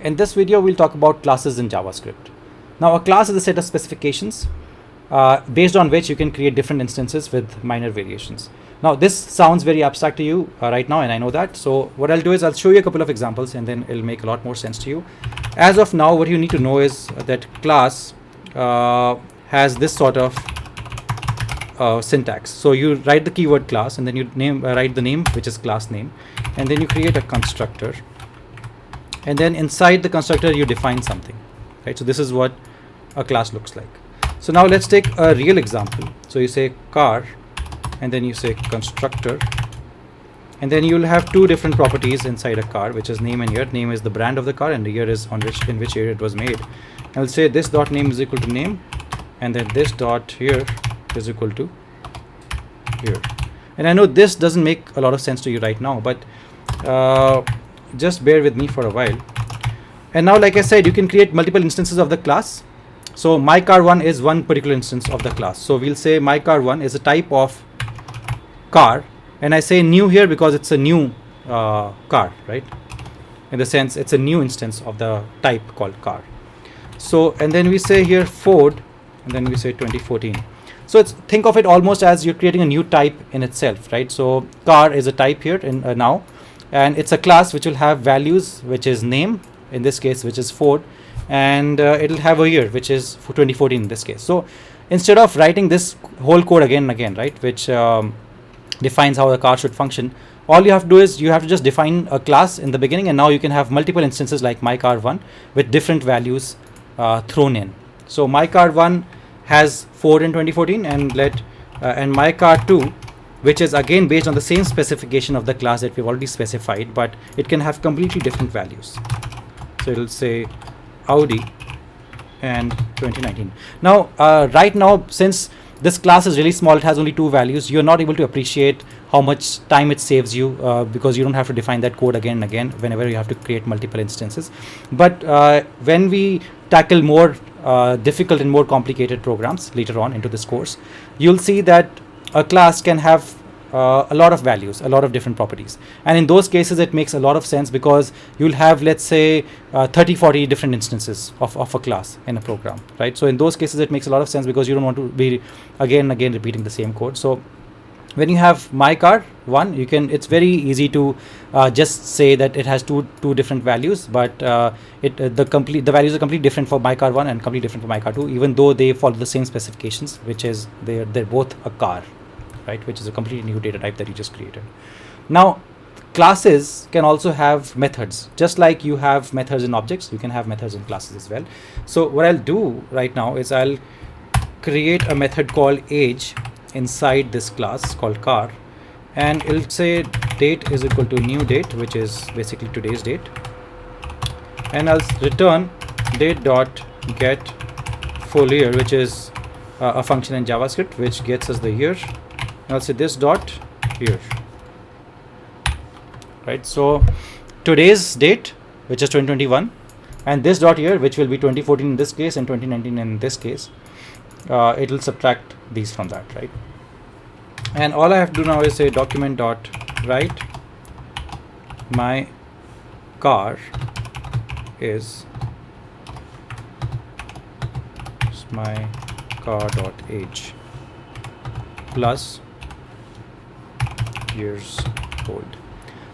In this video, we'll talk about classes in JavaScript. Now, a class is a set of specifications based on which you can create different instances with minor variations. Now, this sounds very abstract to you right now, and I know that. So what I'll do is I'll show you a couple of examples, and then it'll make a lot more sense to you. As of now, what you need to know is that class has this sort of syntax. So you write the keyword class, and then you write the name, which is class name, and then you create a constructor. And then inside the constructor you define something, right? So this is what a class looks like. So now let's take a real example. So you say car, and then you say constructor, and then you'll have two different properties inside a car, which is name and year. Name is the brand of the car, and the year is in which year it was made. I'll say this dot name is equal to name, and then this dot here is equal to year. And I know this doesn't make a lot of sense to you right now, but just bear with me for a while. And now, like I said, you can create multiple instances of the class. So myCar1 is one particular instance of the class. So we'll say myCar1 is a type of car, and I say new here because it's a new car, right? In the sense it's a new instance of the type called car. So, and then we say here Ford, and then we say 2014. So think of it almost as you're creating a new type in itself, right? So car is a type here in now, and it's a class which will have values, which is name in this case, which is Ford, and it'll have a year, which is 2014 in this case. So instead of writing this whole code again and again, right, which defines how the car should function, all you have to do is you have to just define a class in the beginning, and now you can have multiple instances like myCar1 with different values thrown in. So myCar1 has Ford in 2014, and and myCar2, which is again based on the same specification of the class that we've already specified, but it can have completely different values. So it'll say Audi and 2019. Now, right now, since this class is really small, it has only two values, you're not able to appreciate how much time it saves you because you don't have to define that code again and again whenever you have to create multiple instances. But when we tackle more difficult and more complicated programs later on into this course, you'll see that a class can have a lot of values, a lot of different properties, and in those cases it makes a lot of sense because you'll have, let's say, 30-40 different instances of a class in a program, right? So in those cases it makes a lot of sense because you don't want to be again and again repeating the same code. So when you have myCar1, you can, it's very easy to just say that it has two different values, but the values are completely different for myCar1 and completely different for myCar2, even though they follow the same specifications, which is they're both a car, right, which is a completely new data type that you just created. Now, classes can also have methods. Just like you have methods in objects, you can have methods in classes as well. So what I'll do right now is I'll create a method called age inside this class called car, and it'll say date is equal to new date, which is basically today's date, and I'll return date dot get full year, which is a function in JavaScript which gets us the year. I'll say this dot year, right? So today's date, which is 2021, and this dot year, which will be 2014 in this case and 2019 in this case, it'll subtract these from that, right? And all I have to do now is say document dot write my car is my car dot age plus years old.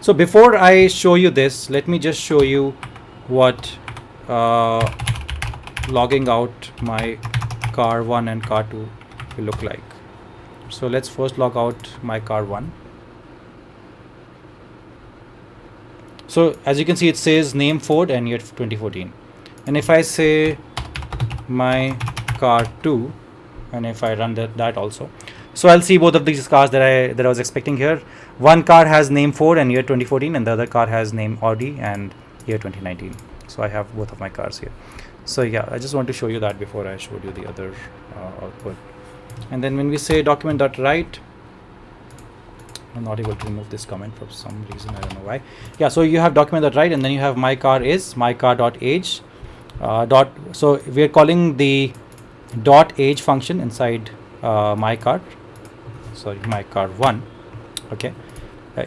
So before I show you this, let me just show you what logging out my car1 and car2 will look like. So let's first log out my car1. So as you can see, it says name Ford and year 2014. And if I say my car2, and if I run that also, so I'll see both of these cars that I was expecting here. One car has name Ford and year 2014, and the other car has name Audi and year 2019. So I have both of my cars here. So yeah, I just want to show you that before I showed you the other output. And then when we say document.write, I'm not able to remove this comment for some reason, I don't know why. Yeah, so you have document.write, and then you have my car is mycar.age so we are calling the .age function inside myCar, sorry, myCar1, okay,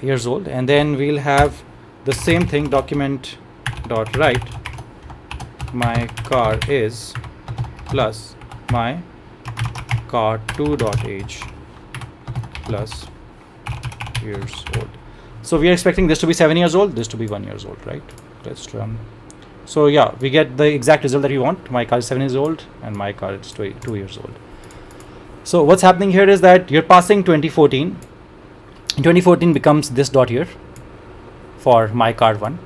years old, and then we'll have the same thing, document dot write my car is plus my car2 dot age plus years old. So we are expecting this to be 7 years old, this to be 1 year old, right? Let's run. So yeah, we get the exact result that we want. My car is 7 years old and my car is 2 years old. So what's happening here is that you're passing 2014. 2014 becomes this dot here for my car1.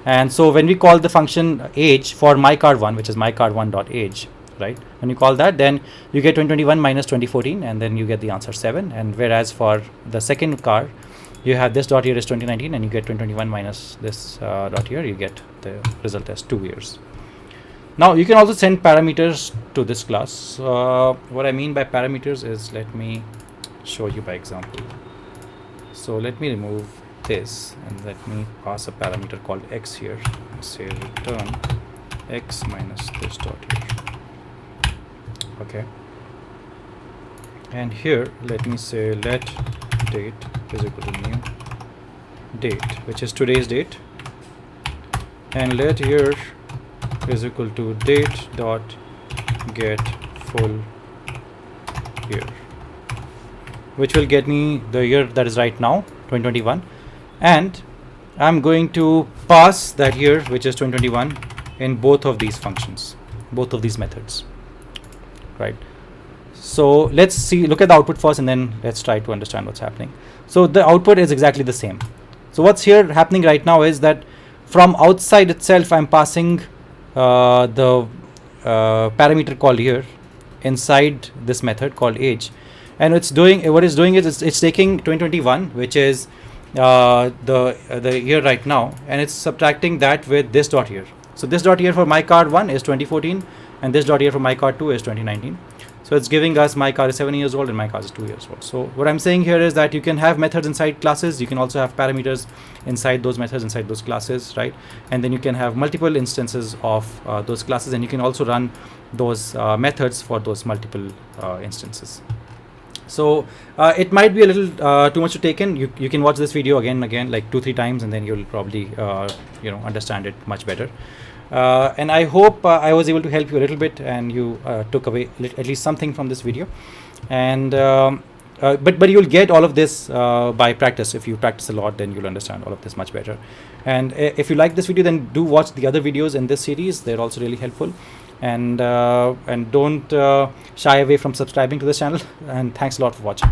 And so when we call the function age for my car1, which is my car1 dot age, right? When you call that, then you get 2021 minus 2014, and then you get the answer 7. And whereas for the second car, you have this dot here is 2019, and you get 2021 minus this dot here, you get the result as 2 years. Now you can also send parameters to this class. What I mean by parameters is, let me show you by example. So let me remove this and let me pass a parameter called x here. Say return x minus this dot here. Okay. And here let me say let date is equal to new date, which is today's date, and let year is equal to date dot get full year, which will get me the year that is right now, 2021, and I'm going to pass that year, which is 2021, in both of these functions, both of these methods, right? So let's see, look at the output first, and then let's try to understand what's happening. So the output is exactly the same. So what's here happening right now is that from outside itself, I'm passing the parameter called here inside this method called age, and it's doing what it's doing is it's taking 2021, which is the year right now, and it's subtracting that with this dot here. So this dot here for my car 1 is 2014, and this dot here for my car 2 is 2019. So it's giving us my car is 7 years old and my car is 2 years old. So what I'm saying here is that you can have methods inside classes. You can also have parameters inside those methods, inside those classes, right? And then you can have multiple instances of those classes, and you can also run those methods for those multiple instances. So it might be a little too much to take in. You can watch this video again and again, like 2-3 times, and then you'll probably understand it much better. And I hope I was able to help you a little bit, and you took away at least something from this video. And but you'll get all of this by practice. If you practice a lot, then you'll understand all of this much better. And if you like this video, then do watch the other videos in this series. They're also really helpful. And don't shy away from subscribing to this channel. And thanks a lot for watching.